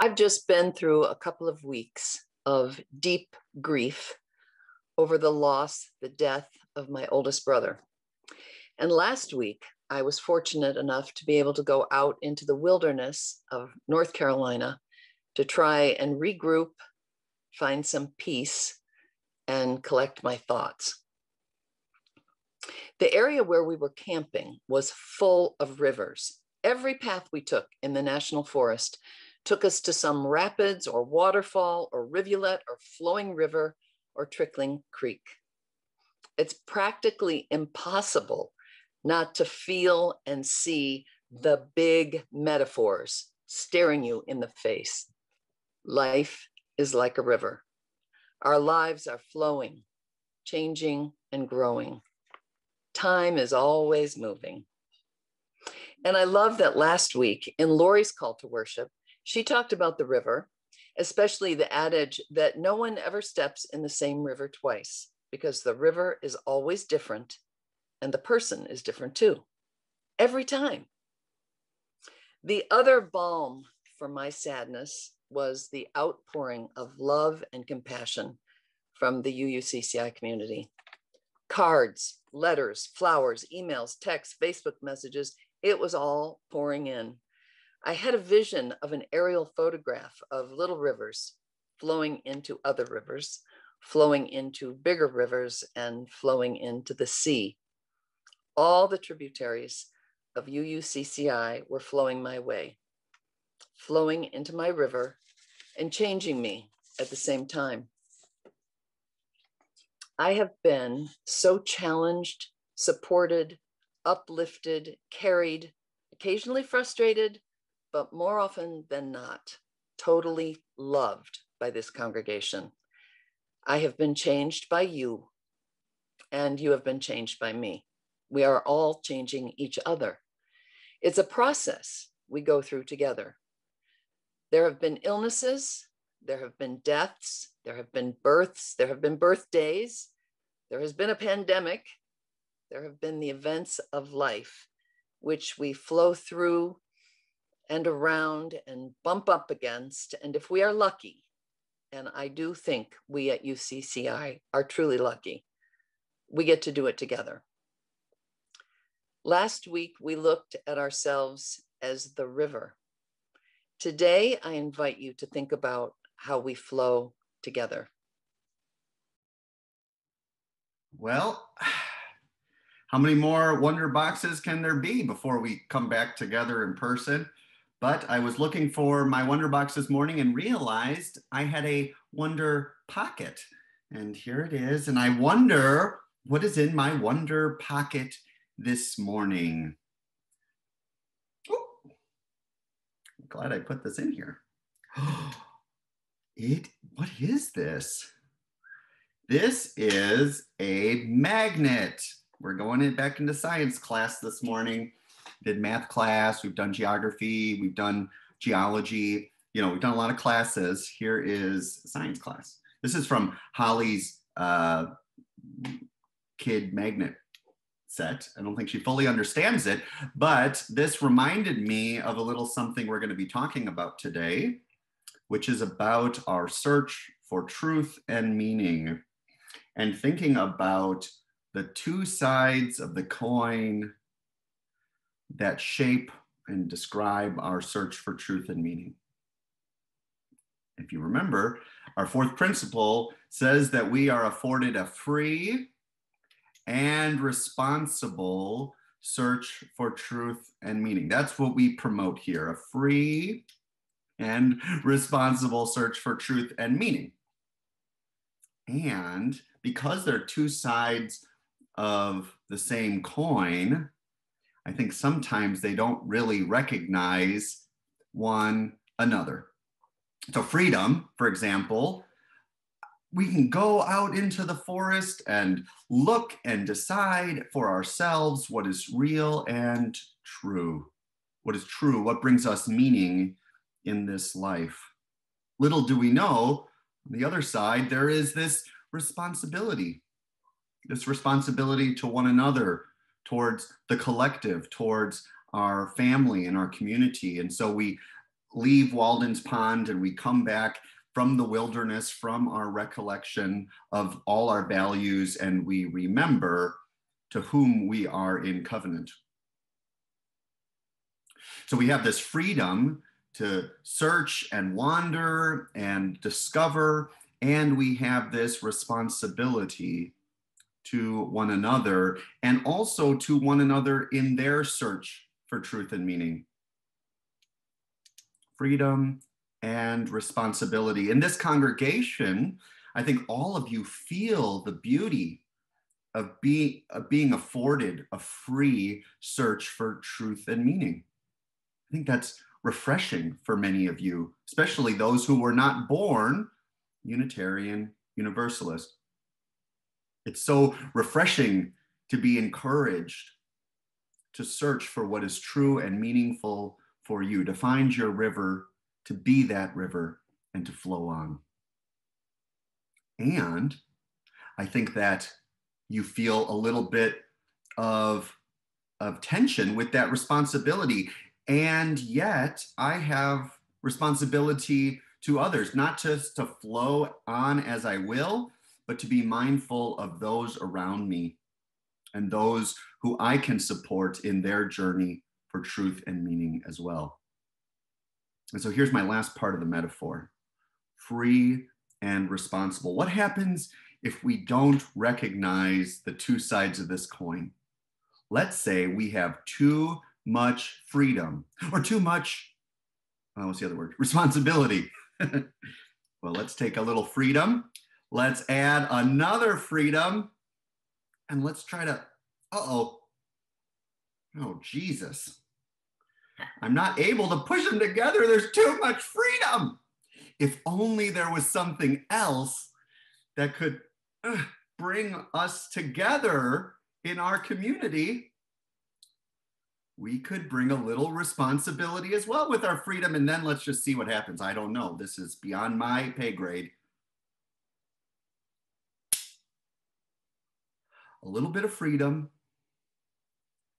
I've just been through a couple of weeks of deep grief over the loss, the death of my oldest brother. And last week, I was fortunate enough to be able to go out into the wilderness of North Carolina to try and regroup, find some peace, and collect my thoughts. The area where we were camping was full of rivers. Every path we took in the national forest took us to some rapids or waterfall or rivulet or flowing river or trickling creek. It's practically impossible not to feel and see the big metaphors staring you in the face. Life is like a river. Our lives are flowing, changing, and growing. Time is always moving. And I love that last week in Lori's call to worship, she talked about the river, especially the adage that no one ever steps in the same river twice, because the river is always different and the person is different too, every time. The other balm for my sadness was the outpouring of love and compassion from the UUCCI community. Cards, letters, flowers, emails, texts, Facebook messages, it was all pouring in. I had a vision of an aerial photograph of little rivers flowing into other rivers, flowing into bigger rivers, and flowing into the sea. All the tributaries of UUCCI were flowing my way, flowing into my river and changing me at the same time. I have been so challenged, supported, uplifted, carried, occasionally frustrated, but more often than not, totally loved by this congregation. I have been changed by you, and you have been changed by me. We are all changing each other. It's a process we go through together. There have been illnesses, there have been deaths, there have been births, there have been birthdays, there has been a pandemic, there have been the events of life, which we flow through and around and bump up against. And if we are lucky, and I do think we at UCCI are truly lucky, we get to do it together. Last week, we looked at ourselves as the river. Today, I invite you to think about how we flow together. Well, how many more Wonder Boxes can there be before we come back together in person? But I was looking for my Wonder Box this morning and realized I had a Wonder Pocket. And here it is. And I wonder what is in my Wonder Pocket this morning. Ooh, I'm glad I put this in here. What is this? This is a magnet. We're going back into science class this morning. Did math class, we've done geography, we've done geology, we've done a lot of classes. Here is science class. This is from Holly's kid magnet set. I don't think she fully understands it, but this reminded me of a little something we're going to be talking about today, which is about our search for truth and meaning, and thinking about the two sides of the coin that shape and describe our search for truth and meaning. If you remember, our fourth principle says that we are afforded a free and responsible search for truth and meaning. That's what we promote here, a free and responsible search for truth and meaning. And because they're two sides of the same coin, I think sometimes they don't really recognize one another. So freedom, for example, we can go out into the forest and look and decide for ourselves what is real and true. What is true, what brings us meaning in this life. Little do we know, on the other side, there is this responsibility to one another, towards the collective, towards our family and our community. And so we leave Walden's Pond and we come back from the wilderness, from our recollection of all our values, and we remember to whom we are in covenant. So we have this freedom to search and wander and discover, and we have this responsibility to one another and also to one another in their search for truth and meaning. Freedom and responsibility. In this congregation, I think all of you feel the beauty of being afforded a free search for truth and meaning. I think that's refreshing for many of you, especially those who were not born Unitarian Universalist. It's so refreshing to be encouraged to search for what is true and meaningful for you, to find your river, to be that river, and to flow on. And I think that you feel a little bit of tension with that responsibility. And yet I have responsibility to others, not just to flow on as I will, but to be mindful of those around me and those who I can support in their journey for truth and meaning as well. And so here's my last part of the metaphor: free and responsible. What happens if we don't recognize the two sides of this coin? Let's say we have too much freedom or too much, what's the other word? Responsibility. Well, let's take a little freedom. Let's add another freedom. And let's try to, oh, Jesus. I'm not able to push them together. There's too much freedom. If only there was something else that could bring us together in our community, we could bring a little responsibility as well with our freedom, and then let's just see what happens. I don't know. This is beyond my pay grade. A little bit of freedom,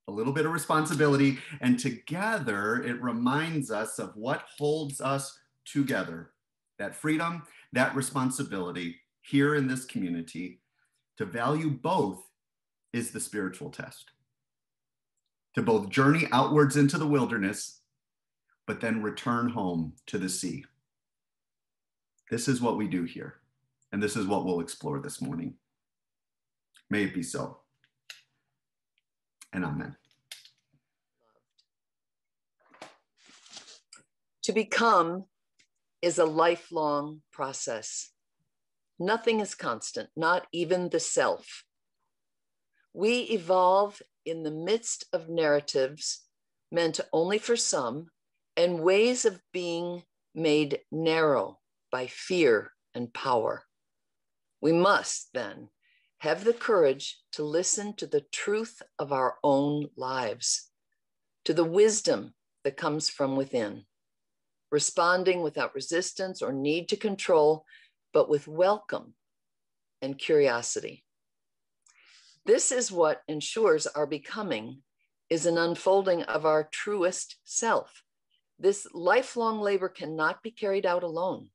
a little bit of responsibility, and together it reminds us of what holds us together. That freedom, that responsibility here in this community. To value both is the spiritual test. To both journey outwards into the wilderness, but then return home to the sea. This is what we do here, and this is what we'll explore this morning. May it be so. And amen. To become is a lifelong process. Nothing is constant, not even the self. We evolve in the midst of narratives meant only for some and ways of being made narrow by fear and power. We must then have the courage to listen to the truth of our own lives, to the wisdom that comes from within, responding without resistance or need to control, but with welcome and curiosity. This is what ensures our becoming is an unfolding of our truest self. This lifelong labor cannot be carried out alone.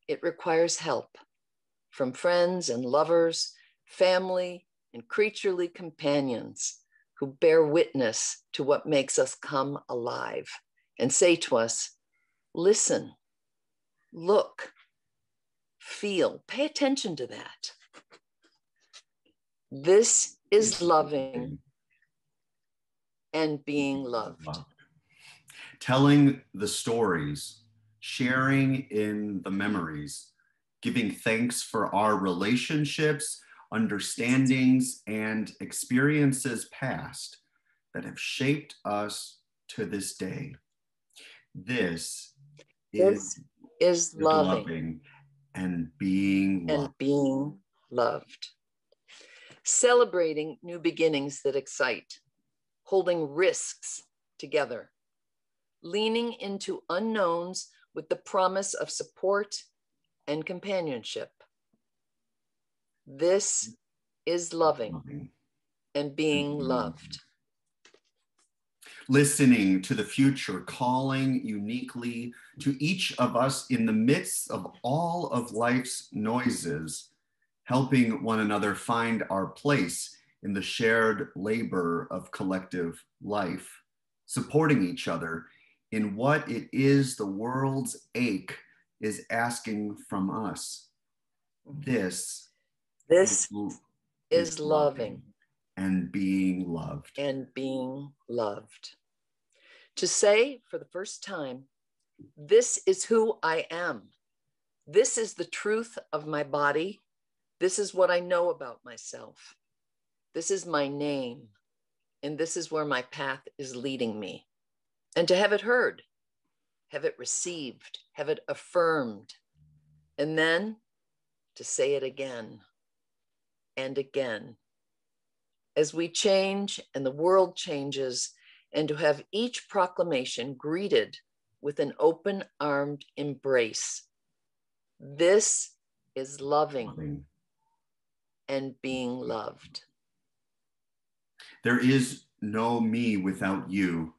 It requires help from friends and lovers, family, and creaturely companions who bear witness to what makes us come alive and say to us, listen, look, feel, pay attention to that. This is loving and being loved. Telling the stories, sharing in the memories, giving thanks for our relationships, understandings, and experiences past that have shaped us to this day. This is loving and being loved. And being loved. Celebrating new beginnings that excite, holding risks together, leaning into unknowns with the promise of support and companionship. This is loving and being loved. listening to the future, calling uniquely to each of us in the midst of all of life's noises, helping one another find our place in the shared labor of collective life, supporting each other in what it is the world's ache is asking from us. This This is is loving and being loved. and being loved. To say for the first time, this is who I am. This is the truth of my body. This is what I know about myself. This is my name. And this is where my path is leading me. And to have it heard, have it received, have it affirmed, and then to say it again and again. As we change and the world changes, and to have each proclamation greeted with an open-armed embrace. This is loving and being loved. There is no me without you.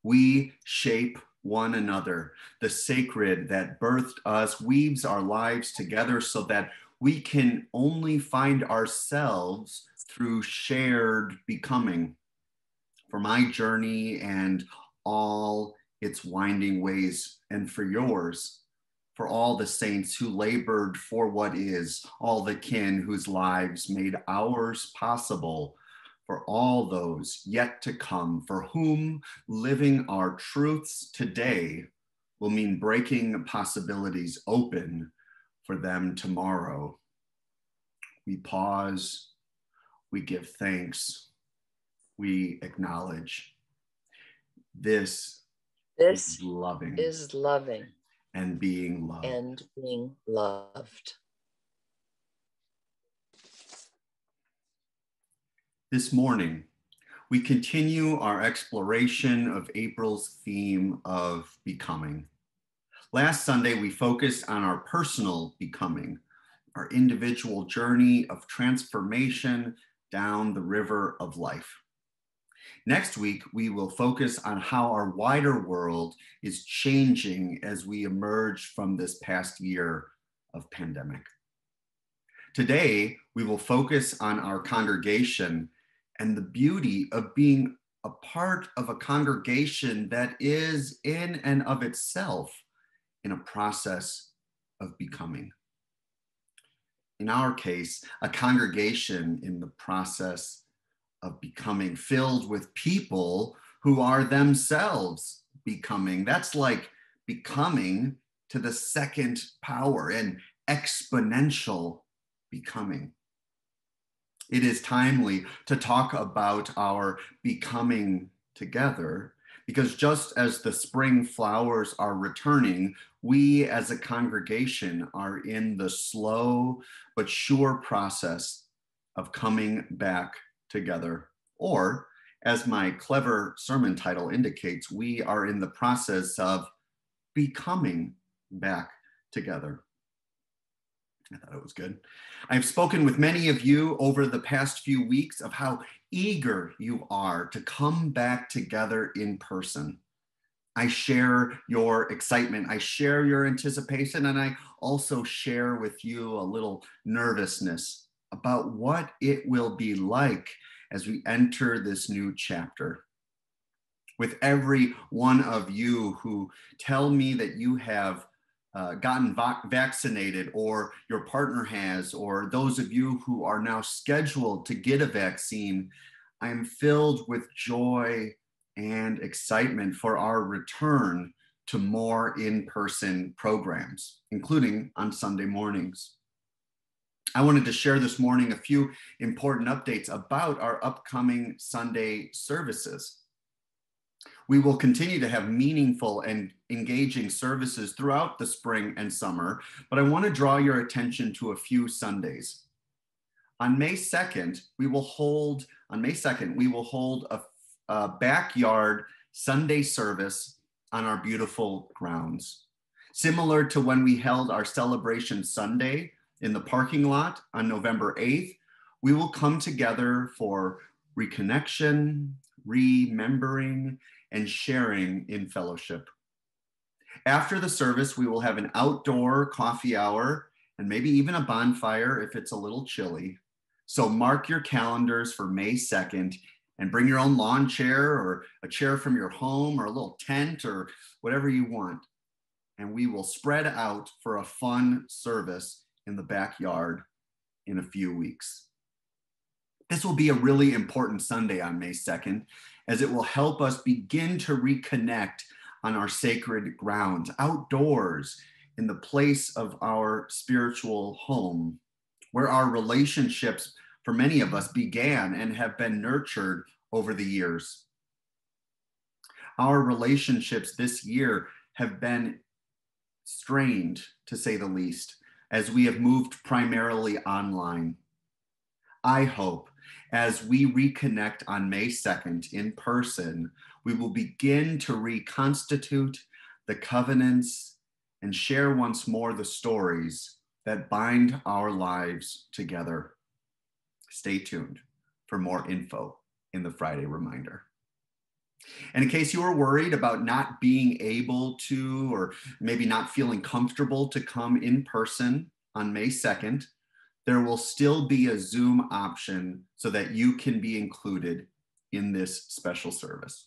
We shape one another. The sacred that birthed us weaves our lives together so that we can only find ourselves through shared becoming. For my journey and all its winding ways, and for yours, for all the saints who labored for what is, all the kin whose lives made ours possible, for all those yet to come, for whom living our truths today will mean breaking possibilities open for them tomorrow. We pause, we give thanks, we acknowledge. This is loving and being loved. And being loved. This morning, we continue our exploration of April's theme of becoming. Last Sunday, we focused on our personal becoming, our individual journey of transformation down the river of life. Next week, we will focus on how our wider world is changing as we emerge from this past year of pandemic. Today, we will focus on our congregation and the beauty of being a part of a congregation that is in and of itself in a process of becoming. In our case, a congregation in the process of becoming, filled with people who are themselves becoming. That's like becoming to the second power, and exponential becoming. It is timely to talk about our becoming together, because just as the spring flowers are returning, we as a congregation are in the slow but sure process of coming back together. Or, as my clever sermon title indicates, we are in the process of becoming back together. I thought it was good. I've spoken with many of you over the past few weeks of how eager you are to come back together in person. I share your excitement, I share your anticipation, and I also share with you a little nervousness about what it will be like as we enter this new chapter. With every one of you who tell me that you have gotten vaccinated, or your partner has, or those of you who are now scheduled to get a vaccine, I am filled with joy and excitement for our return to more in-person programs, including on Sunday mornings. I wanted to share this morning a few important updates about our upcoming Sunday services. We will continue to have meaningful and engaging services throughout the spring and summer, but I want to draw your attention to a few Sundays. On May 2nd, we will hold a backyard Sunday service on our beautiful grounds. Similar to when we held our celebration Sunday in the parking lot on November 8th, we will come together for reconnection, remembering, and sharing in fellowship. After the service, we will have an outdoor coffee hour and maybe even a bonfire if it's a little chilly. So mark your calendars for May 2nd and bring your own lawn chair or a chair from your home or a little tent or whatever you want. And we will spread out for a fun service in the backyard in a few weeks. This will be a really important Sunday on May 2nd, as it will help us begin to reconnect on our sacred grounds, outdoors, in the place of our spiritual home, where our relationships for many of us began and have been nurtured over the years. Our relationships this year have been strained, to say the least, as we have moved primarily online. I hope as we reconnect on May 2nd in person, we will begin to reconstitute the covenants and share once more the stories that bind our lives together. Stay tuned for more info in the Friday reminder. And in case you were worried about not being able to, or maybe not feeling comfortable to come in person on May 2nd, there will still be a Zoom option so that you can be included in this special service.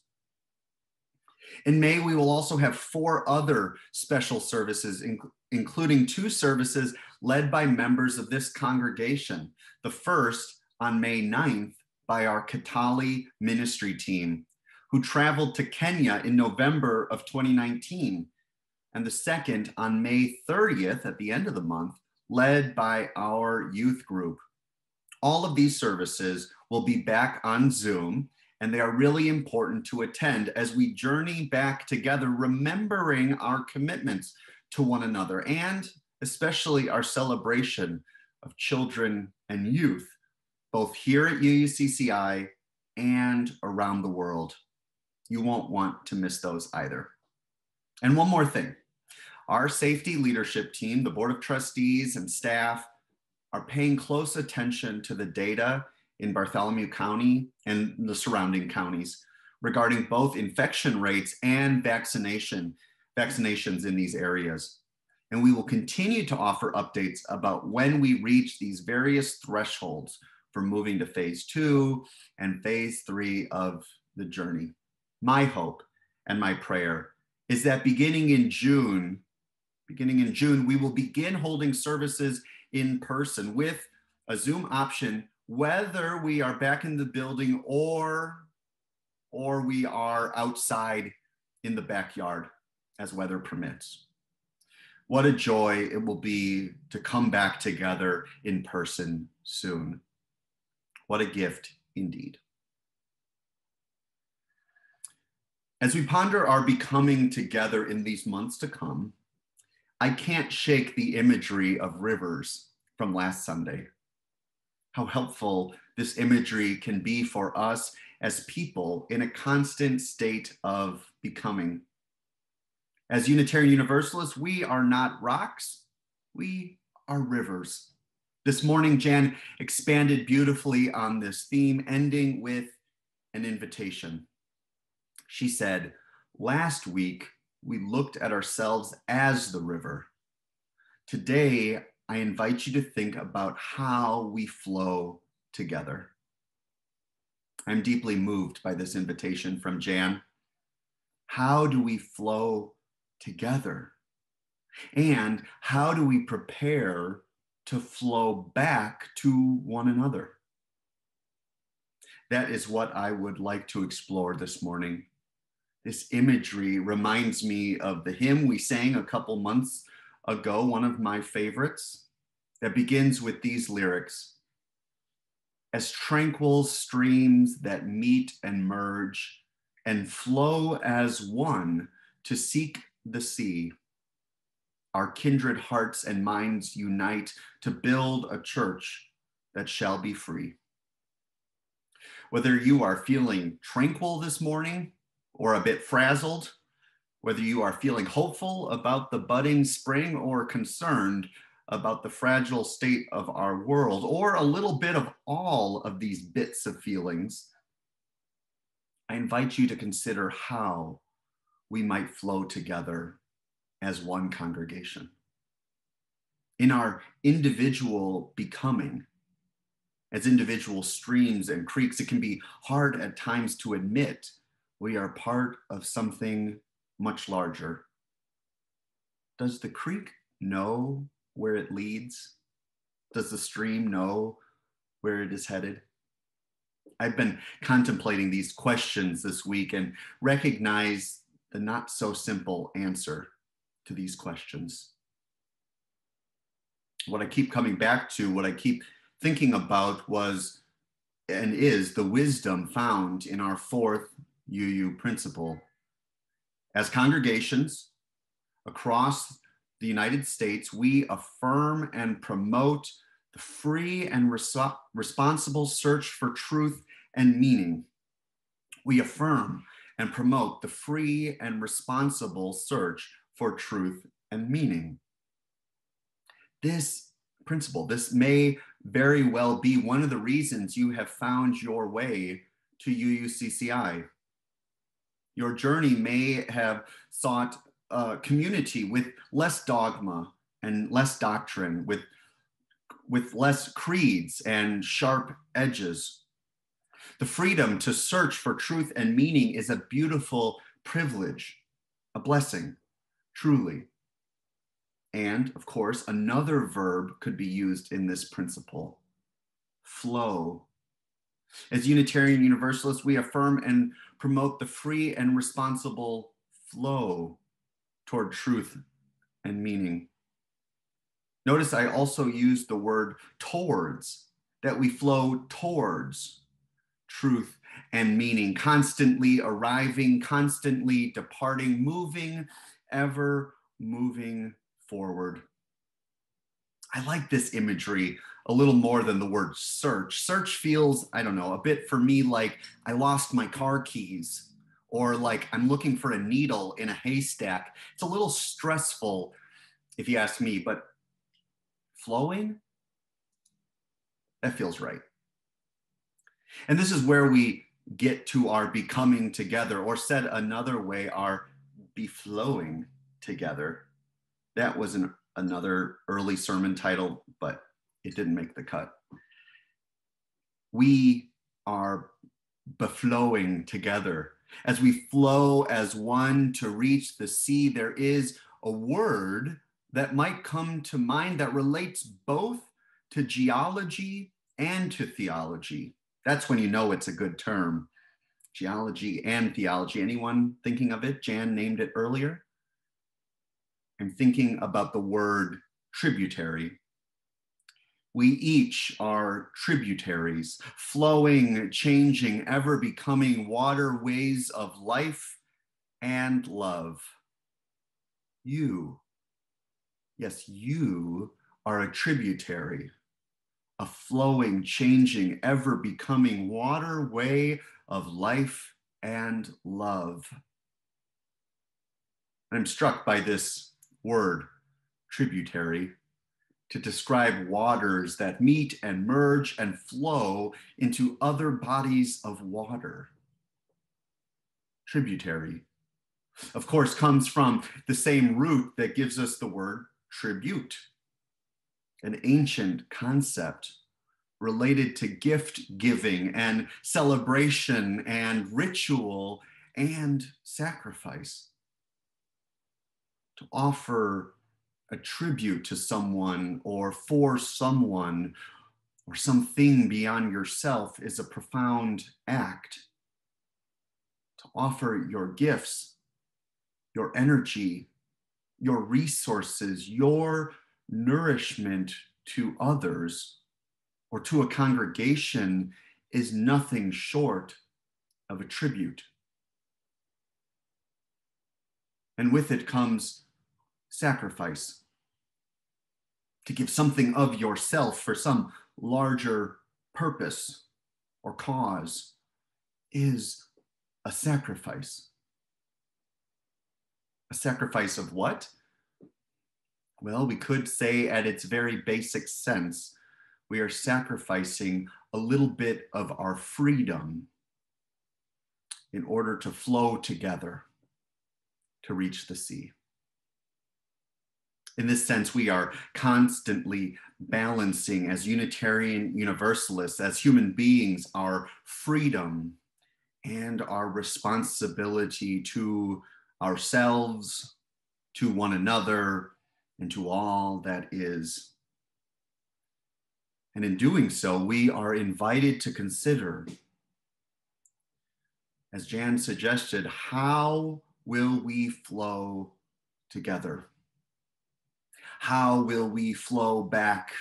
In May, we will also have 4 other special services, including 2 services led by members of this congregation. The first on May 9th by our Katali ministry team, who traveled to Kenya in November of 2019. And the second on May 30th at the end of the month, led by our youth group. All of these services will be back on Zoom, and they are really important to attend as we journey back together, remembering our commitments to one another, and especially our celebration of children and youth, both here at UUCCI and around the world. You won't want to miss those either. And one more thing. Our safety leadership team, the Board of Trustees and staff, are paying close attention to the data in Bartholomew County and the surrounding counties regarding both infection rates and vaccinations in these areas. And we will continue to offer updates about when we reach these various thresholds for moving to phase 2 and phase 3 of the journey. My hope and my prayer is that beginning in June, we will begin holding services in person with a Zoom option, whether we are back in the building or we are outside in the backyard as weather permits. What a joy it will be to come back together in person soon. What a gift indeed. As we ponder our becoming together in these months to come, I can't shake the imagery of rivers from last Sunday. How helpful this imagery can be for us as people in a constant state of becoming. As Unitarian Universalists, we are not rocks, we are rivers. This morning, Jan expanded beautifully on this theme, ending with an invitation. She said, last week, we looked at ourselves as the river. Today, I invite you to think about how we flow together. I'm deeply moved by this invitation from Jan. How do we flow together? And how do we prepare to flow back to one another? That is what I would like to explore this morning. This imagery reminds me of the hymn we sang a couple months ago, one of my favorites, that begins with these lyrics. As tranquil streams that meet and merge and flow as one to seek the sea, our kindred hearts and minds unite to build a church that shall be free. Whether you are feeling tranquil this morning or a bit frazzled, whether you are feeling hopeful about the budding spring or concerned about the fragile state of our world, or a little bit of all of these bits of feelings, I invite you to consider how we might flow together as one congregation. In our individual becoming, as individual streams and creeks, it can be hard at times to admit we are part of something much larger. Does the creek know where it leads? Does the stream know where it is headed? I've been contemplating these questions this week and recognize the not so simple answer to these questions. What I keep coming back to, what I keep thinking about was and is the wisdom found in our fourth UU principle. As congregations across the United States, we affirm and promote the free and responsible search for truth and meaning. We affirm and promote the free and responsible search for truth and meaning. This principle, this may very well be one of the reasons you have found your way to UUCCI. Your journey may have sought a community with less dogma and less doctrine, with less creeds and sharp edges. The freedom to search for truth and meaning is a beautiful privilege, a blessing, truly. And of course, another verb could be used in this principle, flow. As Unitarian Universalists, we affirm and promote the free and responsible flow toward truth and meaning. Notice I also used the word towards, that we flow towards truth and meaning, constantly arriving, constantly departing, moving, ever moving forward. I like this imagery a little more than the word search. Search feels, I don't know, a bit for me like I lost my car keys, or like I'm looking for a needle in a haystack. It's a little stressful, if you ask me, but flowing, that feels right. And this is where we get to our becoming together, or said another way, our beflowing together. That was another early sermon title, but it didn't make the cut. We are beflowing together. As we flow as one to reach the sea, there is a word that might come to mind that relates both to geology and to theology. That's when you know it's a good term. Geology and theology. Anyone thinking of it? Jan named it earlier. I'm thinking about the word tributary. We each are tributaries, flowing, changing, ever becoming waterways of life and love. You, yes, you are a tributary, a flowing, changing, ever becoming waterway of life and love. I'm struck by this word, tributary, to describe waters that meet and merge and flow into other bodies of water. Tributary, of course, comes from the same root that gives us the word tribute, an ancient concept related to gift giving and celebration and ritual and sacrifice. To offer a tribute to someone or for someone or something beyond yourself is a profound act. To offer your gifts, your energy, your resources, your nourishment to others or to a congregation is nothing short of a tribute. And with it comes sacrifice. To give something of yourself for some larger purpose or cause is a sacrifice. A sacrifice of what? Well, we could say at its very basic sense, we are sacrificing a little bit of our freedom in order to flow together to reach the sea. In this sense, we are constantly balancing as Unitarian Universalists, as human beings, our freedom and our responsibility to ourselves, to one another, and to all that is. And in doing so, we are invited to consider, as Jan suggested, how will we flow together? How will we flow back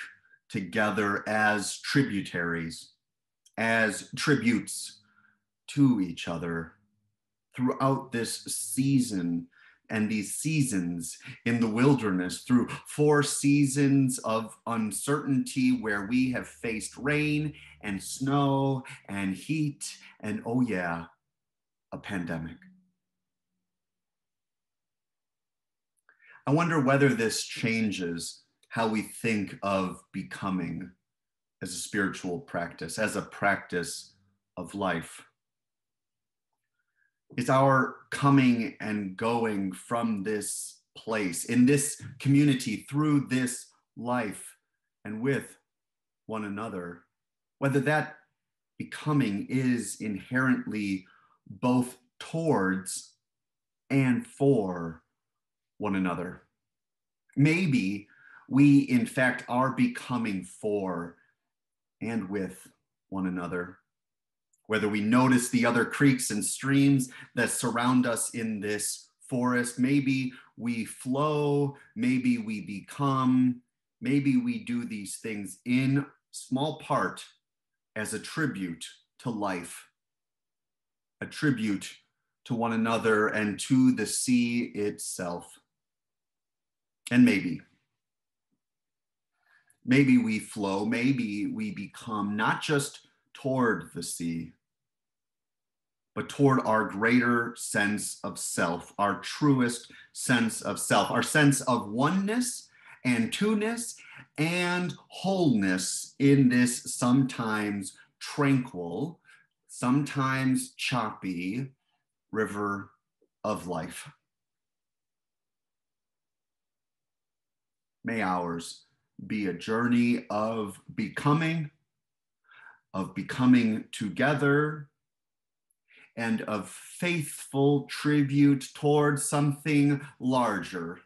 together as tributaries, as tributes to each other throughout this season and these seasons in the wilderness, through 4 seasons of uncertainty where we have faced rain and snow and heat and, oh yeah, a pandemic. I wonder whether this changes how we think of becoming as a spiritual practice, as a practice of life. Is our coming and going from this place, in this community, through this life and with one another, whether that becoming is inherently both towards and for one another. Maybe we, in fact, are becoming for and with one another. Whether we notice the other creeks and streams that surround us in this forest, maybe we flow, maybe we become, maybe we do these things in small part as a tribute to life, a tribute to one another and to the sea itself. And maybe we flow, maybe we become not just toward the sea, but toward our greater sense of self, our truest sense of self, our sense of oneness and two-ness and wholeness in this sometimes tranquil, sometimes choppy river of life. May ours be a journey of becoming together, and of faithful tribute toward something larger,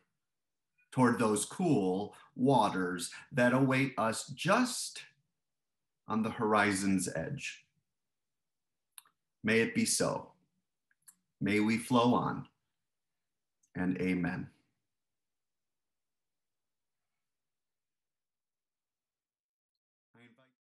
toward those cool waters that await us just on the horizon's edge. May it be so. May we flow on, and amen.